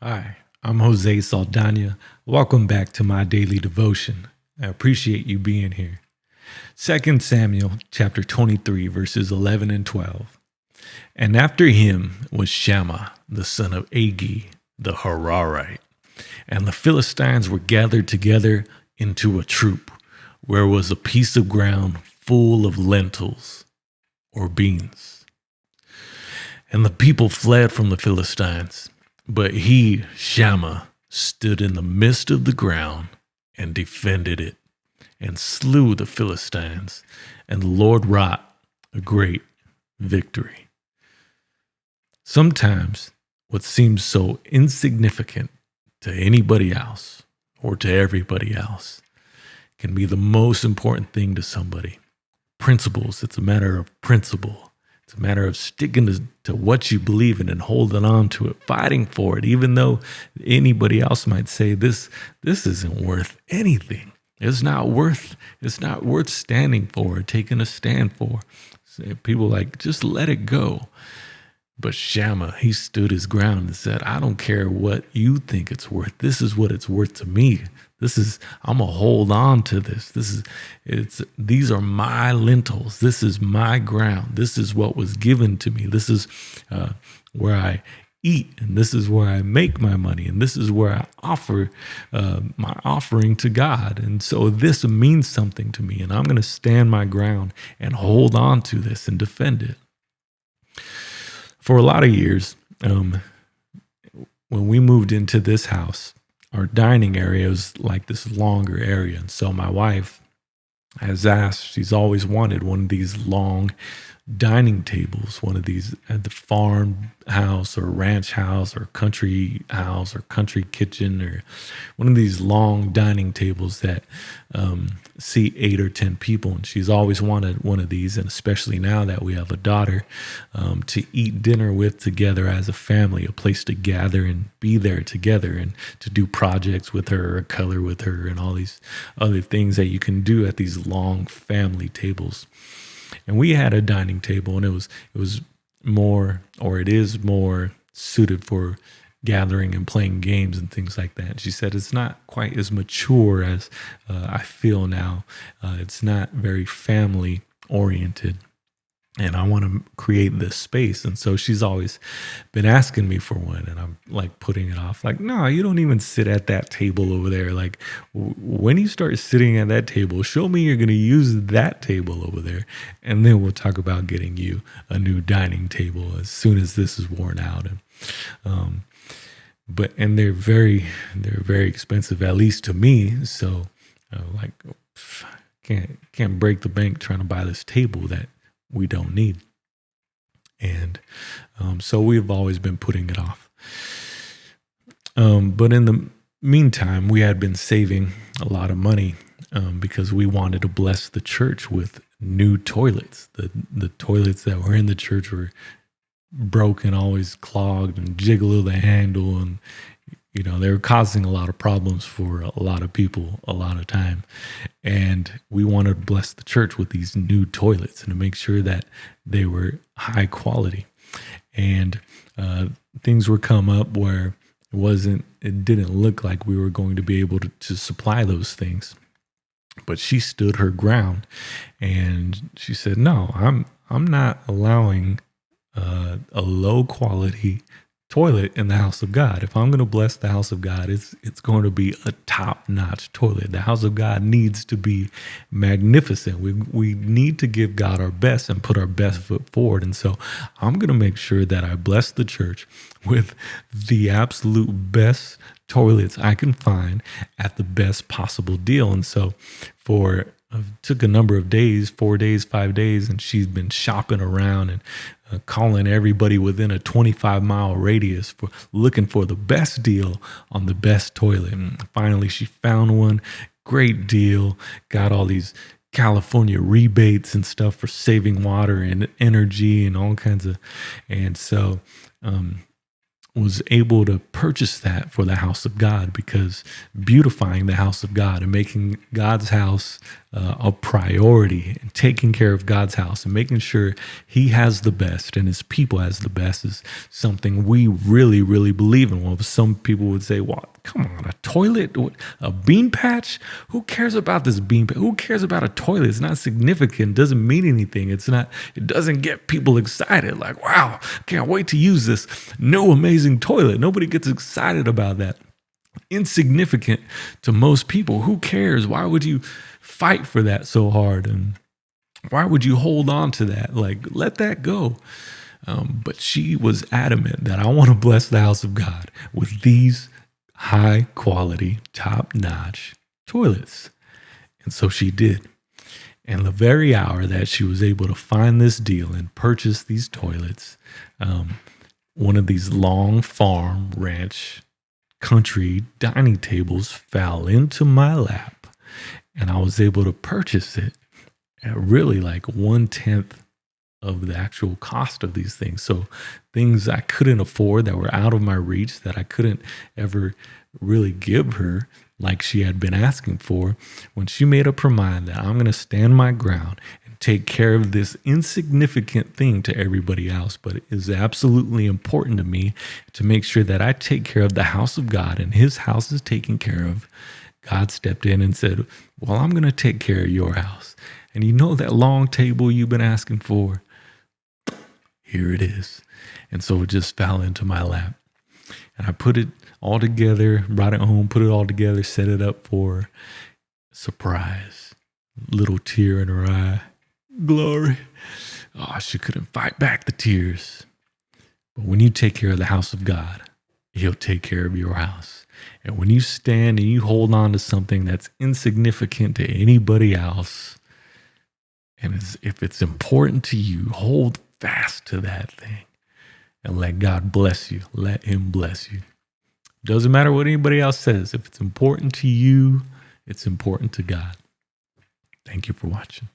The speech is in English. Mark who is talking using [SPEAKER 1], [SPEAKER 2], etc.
[SPEAKER 1] Hi, I'm Jose Saldana. Welcome back to my daily devotion. I appreciate you being here. 2 Samuel chapter 23, verses 11 and 12. And after him was Shammah, the son of Agee the Hararite. And the Philistines were gathered together into a troop, where was a piece of ground full of lentils or beans. And the people fled from the Philistines. But he, Shammah, stood in the midst of the ground and defended it and slew the Philistines. And the Lord wrought a great victory. Sometimes what seems so insignificant to anybody else or to everybody else can be the most important thing to somebody. Principles, it's a matter of principle. It's a matter of sticking to what you believe in and holding on to it, fighting for it, even though anybody else might say this isn't worth anything. It's not worth standing for, taking a stand for. So people like, just let it go. But Shammah, he stood his ground and said, I don't care what you think it's worth. This is what it's worth to me. I'm gonna hold on to this. These are my lentils. This is my ground. This is what was given to me. This is where I eat, and this is where I make my money, and this is where I offer my offering to God. And so this means something to me, and I'm gonna stand my ground and hold on to this and defend it. For a lot of years, when we moved into this house, our dining area was like this longer area. And so my wife has asked, she's always wanted one of these long dining tables, one of these at the farm house or ranch house or country house or country kitchen, or one of these long dining tables that seat 8 or 10 people. And she's always wanted one of these, and especially now that we have a daughter, to eat dinner with together as a family, a place to gather and be there together and to do projects with her or color with her and all these other things that you can do at these long family tables. And we had a dining table, and it was more, or it is more suited for gathering and playing games and things like that. And she said it's not quite as mature as I feel now. It's not very family oriented. And I want to create this space. And so she's always been asking me for one. And I'm like putting it off. Like, no, you don't even sit at that table over there. Like, when you start sitting at that table, show me you're going to use that table over there. And then we'll talk about getting you a new dining table as soon as this is worn out. And they're very expensive, at least to me. So like, can't break the bank trying to buy this table that we don't need. And so we've always been putting it off. But in the meantime, we had been saving a lot of money because we wanted to bless the church with new toilets. The toilets that were in the church were broken, always clogged and jiggle the handle, and they were causing a lot of problems for a lot of people a lot of time. And we wanted to bless the church with these new toilets and to make sure that they were high quality. And things were come up where it didn't look like we were going to be able to supply those things. But she stood her ground, and she said, no, I'm not allowing a low quality toilet in the house of God. If I'm going to bless the house of God, it's going to be a top-notch toilet. The house of God needs to be magnificent. We need to give God our best and put our best foot forward. And so I'm going to make sure that I bless the church with the absolute best toilets I can find at the best possible deal. And so took a number of days, 4 days, 5 days, and she's been shopping around and calling everybody within a 25-mile radius for looking for the best deal on the best toilet. And finally, she found one. Great deal. Got all these California rebates and stuff for saving water and energy and all kinds of. And so was able to purchase that for the house of God, because beautifying the house of God and making God's house a priority, and taking care of God's house and making sure he has the best and his people has the best is something we really, really believe in. Well, some people would say, well, come on, a toilet, a bean patch? Who cares about this bean patch? Who cares about a toilet? It's not significant. Doesn't mean anything. It doesn't get people excited. Like, wow, can't wait to use this new amazing toilet. Nobody gets excited about that. Insignificant to most people. Who cares? Why would you fight for that so hard? And why would you hold on to that? Like, let that go. But she was adamant that I want to bless the house of God with these high quality, top notch toilets. And so she did. And the very hour that she was able to find this deal and purchase these toilets, one of these long farm ranch country dining tables fell into my lap, and I was able to purchase it at really like 1/10 of the actual cost of these things. So things I couldn't afford, that were out of my reach, that I couldn't ever really give her like she had been asking for, when she made up her mind that I'm going to stand my ground and take care of this insignificant thing to everybody else, but it is absolutely important to me to make sure that I take care of the house of God and his house is taken care of. God stepped in and said, well, I'm going to take care of your house. And you know that long table you've been asking for? Here it is. And so it just fell into my lap. And I put it all together, brought it home, put it all together, set it up for surprise. Little tear in her eye. Glory. Oh, she couldn't fight back the tears. But when you take care of the house of God, he'll take care of your house. And when you stand and you hold on to something that's insignificant to anybody else, and if it's important to you, hold fast to that thing and let God bless you. Let him bless you. Doesn't matter what anybody else says. If it's important to you, it's important to God. Thank you for watching.